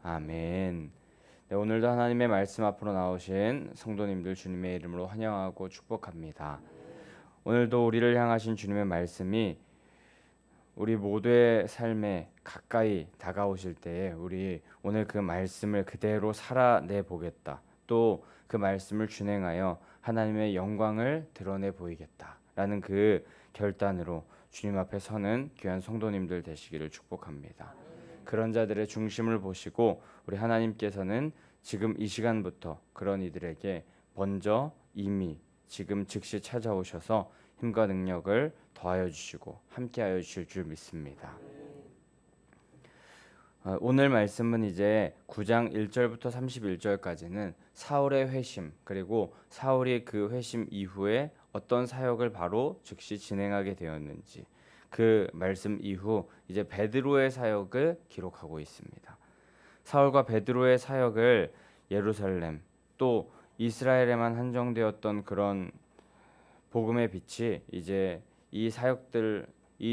아멘. 네, 오늘도 하나님의 말씀 앞으로 나오신 성도님들 주님의 이름으로 환영하고 축복합니다. 오늘도 우리를 향하신 주님의 말씀이 우리 모두의 삶에 가까이 다가오실 때에 우리 오늘 그 말씀을 그대로 살아내 보겠다. 또 그 말씀을 준행하여 하나님의 영광을 드러내 보이겠다라는 그 결단으로 주님 앞에 서는 귀한 성도님들 되시기를 축복합니다. 그런 자들의 중심을 보시고 우리 하나님께서는 지금 이 시간부터 그런 이들에게 먼저 이미 지금 즉시 찾아오셔서 힘과 능력을 더하여 주시고 함께하여 주실 줄 믿습니다. 오늘 말씀은 이제 9장 1절부터 31절까지는 사울의 회심, 그리고 사울이 그 회심 이후에 어떤 사역을 바로 즉시 진행하게 되었는지, 그 말씀 이후 이제 베드로의 사역을 기록하고 있습니다. 사울과 베드로의 사역을 예루살렘 또 이스라엘에만 한정되었던 그런 복음의 빛이 이제 이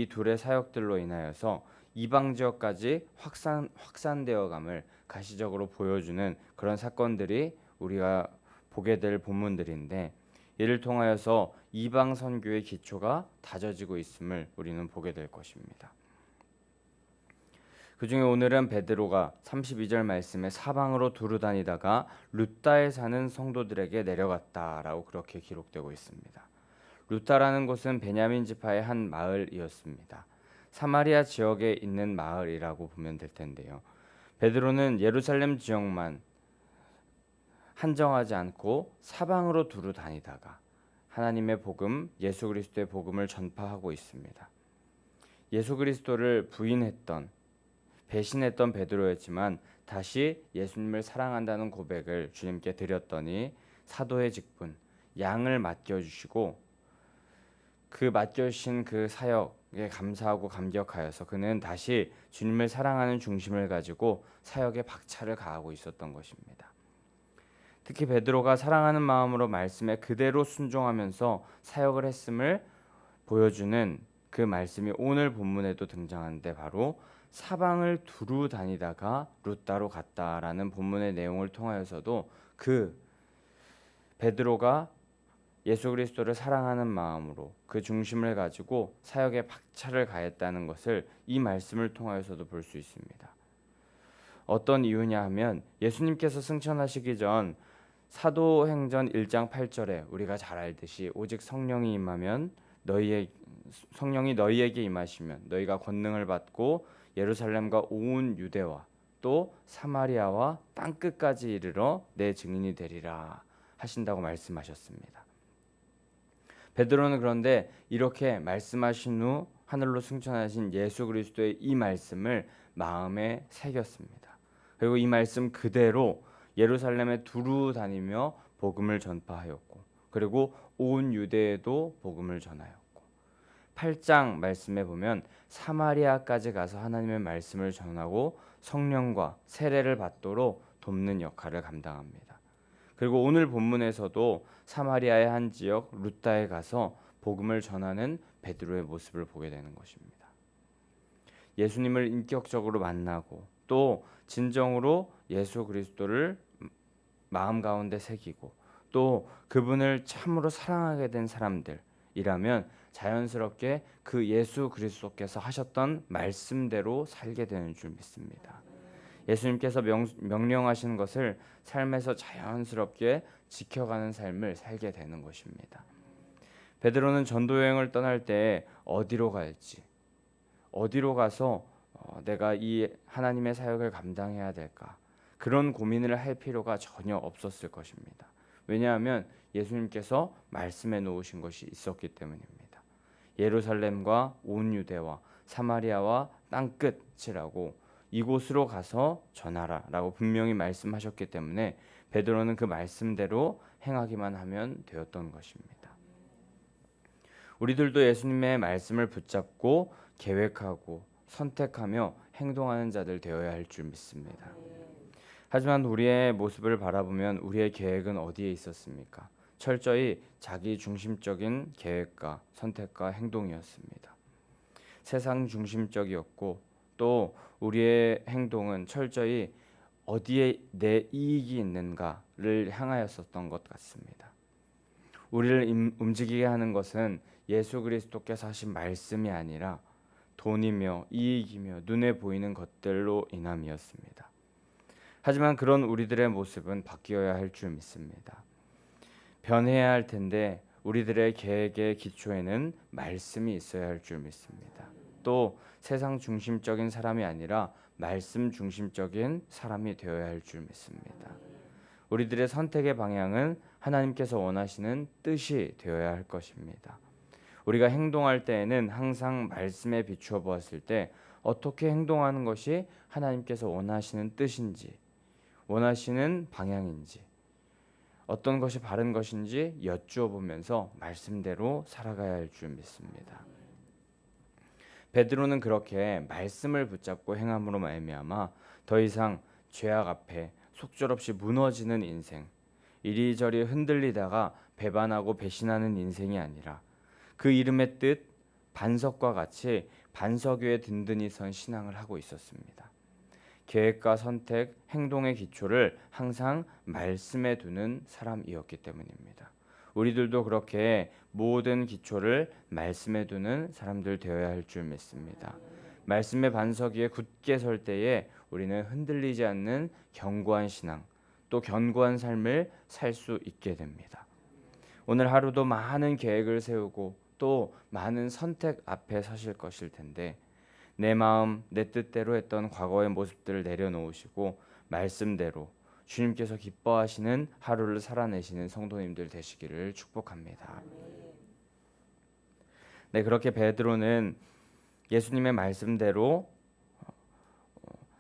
둘의 사역들로 인하여서 이방 지역까지 확산되어감을 가시적으로 보여주는 그런 사건들이 우리가 보게 될 본문들인데, 이를 통하여서 이방 선교의 기초가 다져지고 있음을 우리는 보게 될 것입니다. 그 중에 오늘은 베드로가 32절 말씀에 사방으로 두루 다니다가 룻다에 사는 성도들에게 내려갔다라고 그렇게 기록되고 있습니다. 룻다라는 곳은 베냐민 지파의 한 마을이었습니다. 사마리아 지역에 있는 마을이라고 보면 될 텐데요. 베드로는 예루살렘 지역만 한정하지 않고 사방으로 두루 다니다가 하나님의 복음, 예수 그리스도의 복음을 전파하고 있습니다. 예수 그리스도를 배신했던 베드로였지만 다시 예수님을 사랑한다는 고백을 주님께 드렸더니 사도의 직분, 양을 맡겨주시고 그 맡겨주신 그 사역에 감사하고 감격하여서 그는 다시 주님을 사랑하는 중심을 가지고 사역에 박차를 가하고 있었던 것입니다. 특히 베드로가 사랑하는 마음으로 말씀에 그대로 순종하면서 사역을 했음을 보여주는 그 말씀이 오늘 본문에도 등장하는데, 바로 사방을 두루 다니다가 룻다로 갔다라는 본문의 내용을 통하여서도 그 베드로가 예수 그리스도를 사랑하는 마음으로 그 중심을 가지고 사역에 박차를 가했다는 것을 이 말씀을 통하여서도 볼 수 있습니다. 어떤 이유냐 하면 예수님께서 승천하시기 전 사도행전 1장 8절에 우리가 잘 알듯이 오직 성령이 너희에게 임하시면 너희가 권능을 받고 예루살렘과 온 유대와 또 사마리아와 땅끝까지 이르러 내 증인이 되리라 하신다고 말씀하셨습니다. 베드로는 그런데 이렇게 말씀하신 후 하늘로 승천하신 예수 그리스도의 이 말씀을 마음에 새겼습니다. 그리고 이 말씀 그대로 예루살렘에 두루 다니며 복음을 전파하였고, 그리고 온 유대에도 복음을 전하였고, 8장 말씀에 보면 사마리아까지 가서 하나님의 말씀을 전하고 성령과 세례를 받도록 돕는 역할을 감당합니다. 그리고 오늘 본문에서도 사마리아의 한 지역 룻다에 가서 복음을 전하는 베드로의 모습을 보게 되는 것입니다. 예수님을 인격적으로 만나고 또 진정으로 예수 그리스도를 마음 가운데 새기고 또 그분을 참으로 사랑하게 된 사람들이라면 자연스럽게 그 예수 그리스도께서 하셨던 말씀대로 살게 되는 줄 믿습니다. 예수님께서 명령하신 것을 삶에서 자연스럽게 지켜가는 삶을 살게 되는 것입니다. 베드로는 전도 여행을 떠날 때 어디로 갈지, 어디로 가서 내가 이 하나님의 사역을 감당해야 될까, 그런 고민을 할 필요가 전혀 없었을 것입니다. 왜냐하면 예수님께서 말씀해 놓으신 것이 있었기 때문입니다. 예루살렘과 온 유대와 사마리아와 땅끝이라고 이곳으로 가서 전하라 라고 분명히 말씀하셨기 때문에 베드로는 그 말씀대로 행하기만 하면 되었던 것입니다. 우리들도 예수님의 말씀을 붙잡고 계획하고 선택하며 행동하는 자들 되어야 할 줄 믿습니다. 하지만 우리의 모습을 바라보면 우리의 계획은 어디에 있었습니까? 철저히 자기 중심적인 계획과 선택과 행동이었습니다. 세상 중심적이었고 또 우리의 행동은 철저히 어디에 내 이익이 있는가를 향하였었던 것 같습니다. 우리를 움직이게 하는 것은 예수 그리스도께서 하신 말씀이 아니라 돈이며 이익이며 눈에 보이는 것들로 인함이었습니다. 하지만 그런 우리들의 모습은 바뀌어야 할 줄 믿습니다. 변해야 할 텐데 우리들의 계획의 기초에는 말씀이 있어야 할 줄 믿습니다. 또 세상 중심적인 사람이 아니라 말씀 중심적인 사람이 되어야 할 줄 믿습니다. 우리들의 선택의 방향은 하나님께서 원하시는 뜻이 되어야 할 것입니다. 우리가 행동할 때에는 항상 말씀에 비추어 보았을 때 어떻게 행동하는 것이 하나님께서 원하시는 뜻인지, 원하시는 방향인지, 어떤 것이 바른 것인지 여쭈어 보면서 말씀대로 살아가야 할 줄 믿습니다. 베드로는 그렇게 말씀을 붙잡고 행함으로 말미암아 더 이상 죄악 앞에 속절없이 무너지는 인생, 이리저리 흔들리다가 배반하고 배신하는 인생이 아니라 그 이름의 뜻 반석과 같이 반석 위에 든든히 선 신앙을 하고 있었습니다. 계획과 선택, 행동의 기초를 항상 말씀에 두는 사람이었기 때문입니다. 우리들도 그렇게 모든 기초를 말씀에 두는 사람들 되어야 할 줄 믿습니다. 말씀의 반석 위에 굳게 설 때에 우리는 흔들리지 않는 견고한 신앙, 또 견고한 삶을 살 수 있게 됩니다. 오늘 하루도 많은 계획을 세우고 또 많은 선택 앞에 서실 것일 텐데 내 마음, 내 뜻대로 했던 과거의 모습들을 내려놓으시고 말씀대로 주님께서 기뻐하시는 하루를 살아내시는 성도님들 되시기를 축복합니다. 네, 그렇게 베드로는 예수님의 말씀대로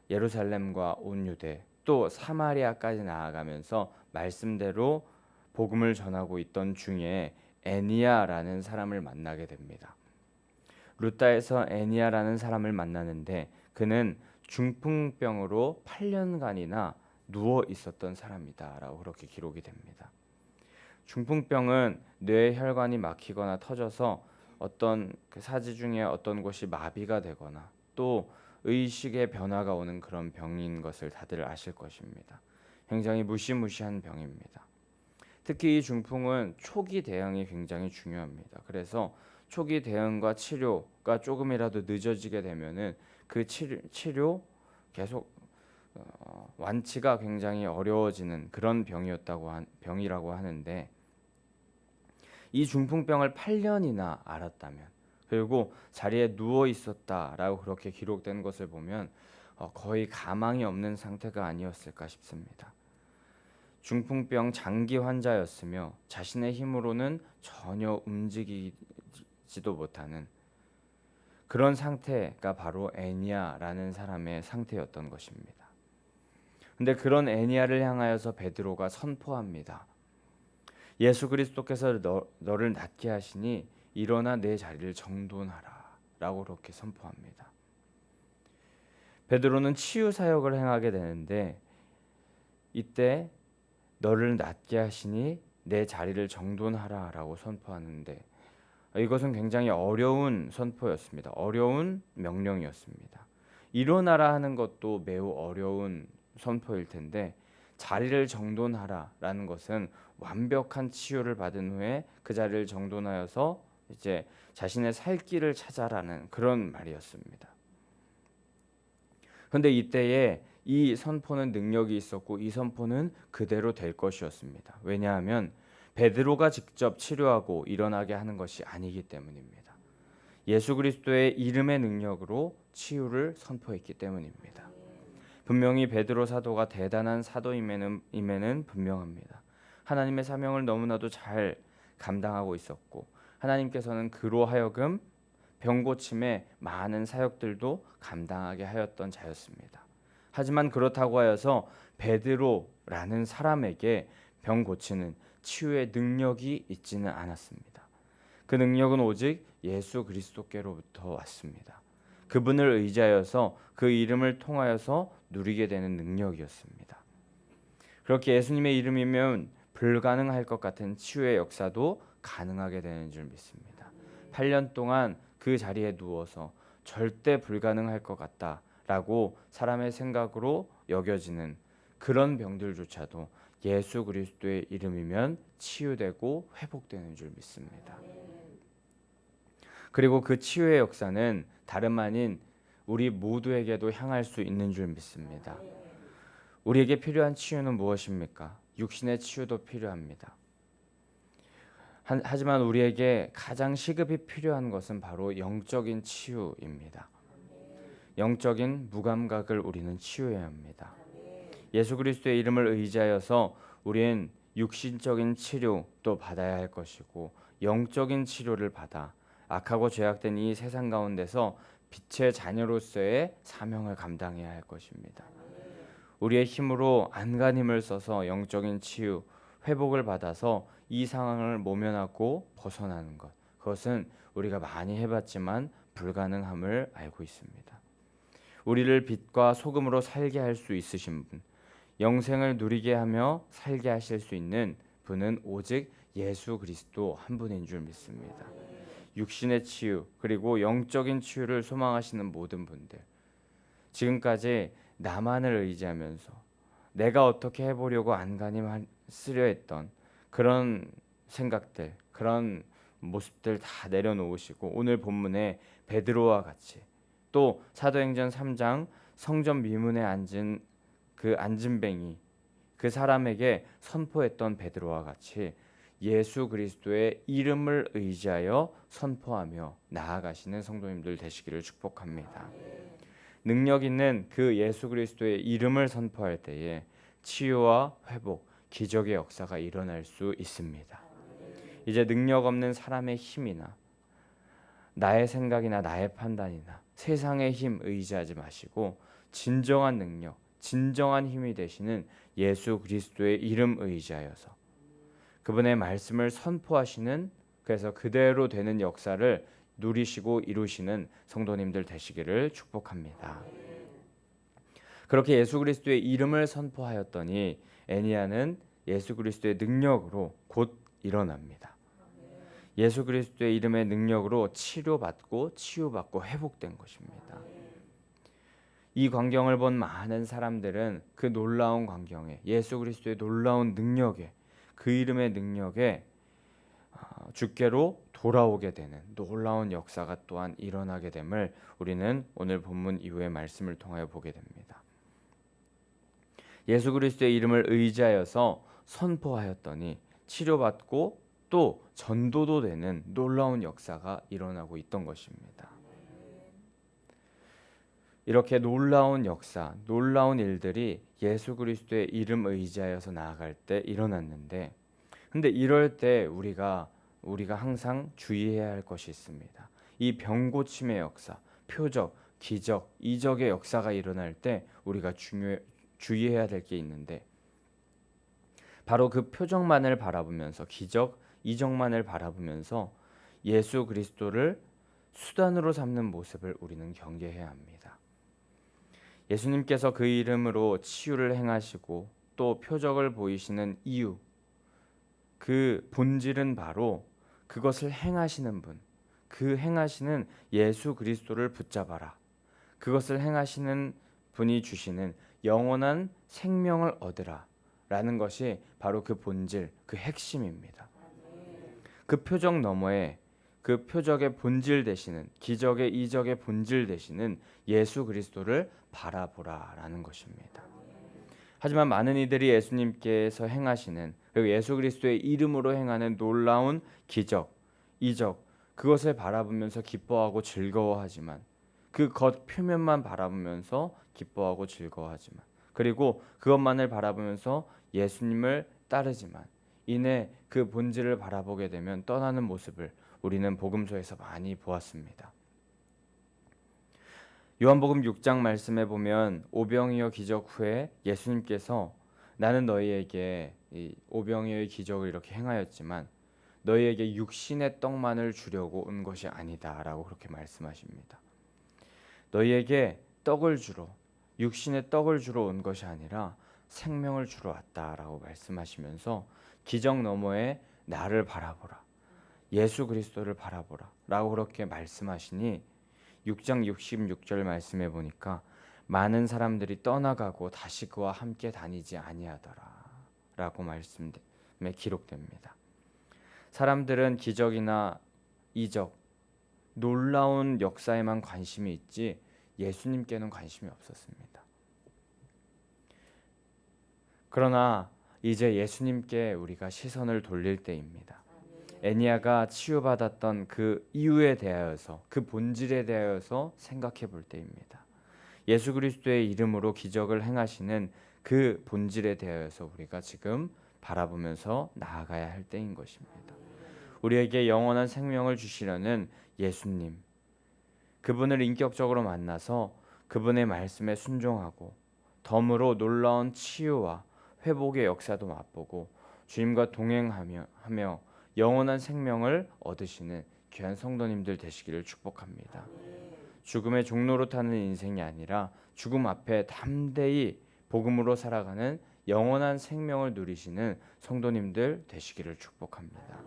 예루살렘과 온 유대 또 사마리아까지 나아가면서 말씀대로 복음을 전하고 있던 중에 애니야라는 사람을 만나게 됩니다. 루다에서 애니야라는 사람을 만나는데 그는 중풍병으로 8년간이나 누워 있었던 사람이다라고 그렇게 기록이 됩니다. 중풍병은 뇌 혈관이 막히거나 터져서 어떤 그 사지 중에 어떤 곳이 마비가 되거나 또 의식의 변화가 오는 그런 병인 것을 다들 아실 것입니다. 굉장히 무시무시한 병입니다. 특히 이 중풍은 초기 대응이 굉장히 중요합니다. 그래서 초기 대응과 치료가 조금이라도 늦어지게 되면은 그 치료 계속 완치가 굉장히 어려워지는 그런 병이라고 하는데 이 중풍병을 8년이나 앓았다면 그리고 자리에 누워 있었다라고 그렇게 기록된 것을 보면 거의 가망이 없는 상태가 아니었을까 싶습니다. 중풍병 장기 환자였으며 자신의 힘으로는 전혀 움직이지도 못하는 그런 상태가 바로 애니야라는 사람의 상태였던 것입니다. 근데 그런 애니야를 향하여서 베드로가 선포합니다. 예수 그리스도께서 너를 낫게 하시니 일어나 내 자리를 정돈하라 라고 그렇게 선포합니다. 베드로는 치유 사역을 행하게 되는데 이때 너를 낫게 하시니 내 자리를 정돈하라 라고 선포하는데 이것은 굉장히 어려운 선포였습니다. 어려운 명령이었습니다. 일어나라 하는 것도 매우 어려운 선포일 텐데 자리를 정돈하라라는 것은 완벽한 치유를 받은 후에 그 자리를 정돈하여서 이제 자신의 살 길을 찾아라는 그런 말이었습니다. 그런데 이때에 이 선포는 능력이 있었고 이 선포는 그대로 될 것이었습니다. 왜냐하면 베드로가 직접 치료하고 일어나게 하는 것이 아니기 때문입니다. 예수 그리스도의 이름의 능력으로 치유를 선포했기 때문입니다. 분명히 베드로 사도가 대단한 사도임에는 분명합니다. 하나님의 사명을 너무나도 잘 감당하고 있었고 하나님께서는 그로 하여금 병고침의 많은 사역들도 감당하게 하였던 자였습니다. 하지만 그렇다고 하여서 베드로라는 사람에게 병 고치는 치유의 능력이 있지는 않았습니다. 그 능력은 오직 예수 그리스도께로부터 왔습니다. 그분을 의지하여서 그 이름을 통하여서 누리게 되는 능력이었습니다. 그렇게 예수님의 이름이면 불가능할 것 같은 치유의 역사도 가능하게 되는 줄 믿습니다. 8년 동안 그 자리에 누워서 절대 불가능할 것 같다라고 사람의 생각으로 여겨지는 그런 병들조차도 예수 그리스도의 이름이면 치유되고 회복되는 줄 믿습니다. 그리고 그 치유의 역사는 다름 아닌 우리 모두에게도 향할 수 있는 줄 믿습니다. 우리에게 필요한 치유는 무엇입니까? 육신의 치유도 필요합니다. 하지만 우리에게 가장 시급히 필요한 것은 바로 영적인 치유입니다. 영적인 무감각을 우리는 치유해야 합니다. 예수 그리스도의 이름을 의지하여서 우리는 육신적인 치료도 받아야 할 것이고 영적인 치료를 받아 악하고 죄악된 이 세상 가운데서 빛의 자녀로서의 사명을 감당해야 할 것입니다. 우리의 힘으로 안간힘을 써서 영적인 치유, 회복을 받아서 이 상황을 모면하고 벗어나는 것, 그것은 우리가 많이 해봤지만 불가능함을 알고 있습니다. 우리를 빛과 소금으로 살게 할 수 있으신 분, 영생을 누리게 하며 살게 하실 수 있는 분은 오직 예수 그리스도 한 분인 줄 믿습니다. 육신의 치유 그리고 영적인 치유를 소망하시는 모든 분들, 지금까지 나만을 의지하면서 내가 어떻게 해보려고 안간힘 쓰려 했던 그런 생각들, 그런 모습들 다 내려놓으시고 오늘 본문에 베드로와 같이 또 사도행전 3장 성전 미문에 앉은 그 앉은뱅이 그 사람에게 선포했던 베드로와 같이 예수 그리스도의 이름을 의지하여 선포하며 나아가시는 성도님들 되시기를 축복합니다. 능력 있는 그 예수 그리스도의 이름을 선포할 때에 치유와 회복, 기적의 역사가 일어날 수 있습니다. 이제 능력 없는 사람의 힘이나 나의 생각이나 나의 판단이나 세상의 힘 의지하지 마시고 진정한 능력, 진정한 힘이 되시는 예수 그리스도의 이름 의지하여서 그분의 말씀을 선포하시는, 그래서 그대로 되는 역사를 누리시고 이루시는 성도님들 되시기를 축복합니다. 그렇게 예수 그리스도의 이름을 선포하였더니 애니야는 예수 그리스도의 능력으로 곧 일어납니다. 예수 그리스도의 이름의 능력으로 치료받고 치유받고 회복된 것입니다. 이 광경을 본 많은 사람들은 그 놀라운 광경에, 예수 그리스도의 놀라운 능력에, 그 이름의 능력에 주께로 돌아오게 되는 놀라운 역사가 또한 일어나게 됨을 우리는 오늘 본문 이후의 말씀을 통하여 보게 됩니다. 예수 그리스도의 이름을 의지하여서 선포하였더니 치료받고 또 전도도 되는 놀라운 역사가 일어나고 있던 것입니다. 이렇게 놀라운 역사, 놀라운 일들이 예수 그리스도의 이름 의지하여서 나아갈 때 일어났는데, 근데 이럴 때 우리가 항상 주의해야 할 것이 있습니다. 이 병고침의 역사, 표적, 기적, 이적의 역사가 일어날 때 우리가 주의해야 될 게 있는데, 바로 그 표적만을 바라보면서, 기적, 이적만을 바라보면서 예수 그리스도를 수단으로 삼는 모습을 우리는 경계해야 합니다. 예수님께서 그 이름으로 치유를 행하시고 또 표적을 보이시는 이유, 그 본질은 바로 그것을 행하시는 분, 그 행하시는 예수 그리스도를 붙잡아라. 그것을 행하시는 분이 주시는 영원한 생명을 얻으라 라는 것이 바로 그 본질, 그 핵심입니다. 그 표적 너머에 그 표적의 본질 되시는, 기적의 이적의 본질 되시는 예수 그리스도를 바라보라 라는 것입니다. 하지만 많은 이들이 예수님께서 행하시는, 그리고 예수 그리스도의 이름으로 행하는 놀라운 기적, 이적, 그것을 바라보면서 기뻐하고 즐거워하지만, 그 겉 표면만 바라보면서 기뻐하고 즐거워하지만, 그리고 그것만을 바라보면서 예수님을 따르지만 이내 그 본질을 바라보게 되면 떠나는 모습을 우리는 복음서에서 많이 보았습니다. 요한복음 6장 말씀에 보면 오병이어 기적 후에 예수님께서 나는 너희에게 이 오병이어의 기적을 이렇게 행하였지만 너희에게 육신의 떡만을 주려고 온 것이 아니다 라고 그렇게 말씀하십니다. 너희에게 떡을 주러, 육신의 떡을 주러 온 것이 아니라 생명을 주러 왔다라고 말씀하시면서 기적 너머에 나를 바라보라, 예수 그리스도를 바라보라 라고 그렇게 말씀하시니 6장 66절 말씀해 보니까 많은 사람들이 떠나가고 다시 그와 함께 다니지 아니하더라라고 말씀에 기록됩니다. 사람들은 기적이나 이적, 놀라운 역사에만 관심이 있지 예수님께는 관심이 없었습니다. 그러나 이제 예수님께 우리가 시선을 돌릴 때입니다. 애니야가 치유받았던 그 이유에 대하여서, 그 본질에 대하여서 생각해 볼 때입니다. 예수 그리스도의 이름으로 기적을 행하시는 그 본질에 대하여서 우리가 지금 바라보면서 나아가야 할 때인 것입니다. 우리에게 영원한 생명을 주시려는 예수님, 그분을 인격적으로 만나서 그분의 말씀에 순종하고 덤으로 놀라운 치유와 회복의 역사도 맛보고 주님과 동행하며 영원한 생명을 얻으시는 귀한 성도님들 되시기를 축복합니다. 죽음의 종로로 타는 인생이 아니라 죽음 앞에 담대히 복음으로 살아가는 영원한 생명을 누리시는 성도님들 되시기를 축복합니다.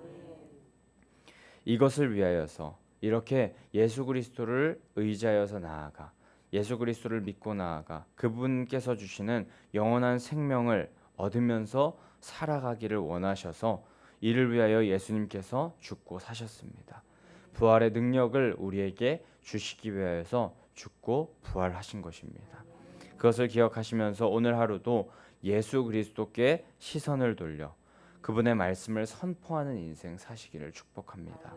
이것을 위하여서 이렇게 예수 그리스도를 의지하여서 나아가 예수 그리스도를 믿고 나아가 그분께서 주시는 영원한 생명을 얻으면서 살아가기를 원하셔서 이를 위하여 예수님께서 죽고 사셨습니다. 부활의 능력을 우리에게 주시기 위하여서 죽고 부활하신 것입니다. 그것을 기억하시면서 오늘 하루도 예수 그리스도께 시선을 돌려 그분의 말씀을 선포하는 인생 사시기를 축복합니다.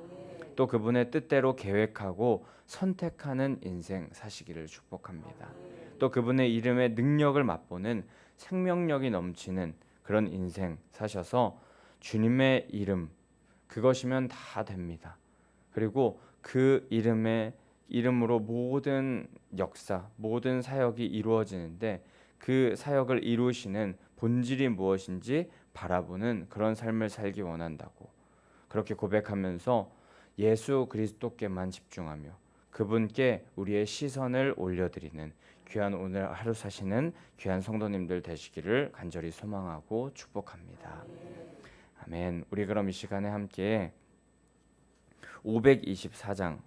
또 그분의 뜻대로 계획하고 선택하는 인생 사시기를 축복합니다. 또 그분의 이름의 능력을 맛보는 생명력이 넘치는 그런 인생 사셔서 주님의 이름, 그것이면 다 됩니다. 그리고 그 이름으로 모든 역사, 모든 사역이 이루어지는데 그 사역을 이루시는 본질이 무엇인지 바라보는 그런 삶을 살기 원한다고 그렇게 고백하면서 예수 그리스도께만 집중하며 그분께 우리의 시선을 올려드리는 귀한 오늘 하루 사시는 귀한 성도님들 되시기를 간절히 소망하고 축복합니다. 아멘. 우리 그럼 이 시간에 함께 524장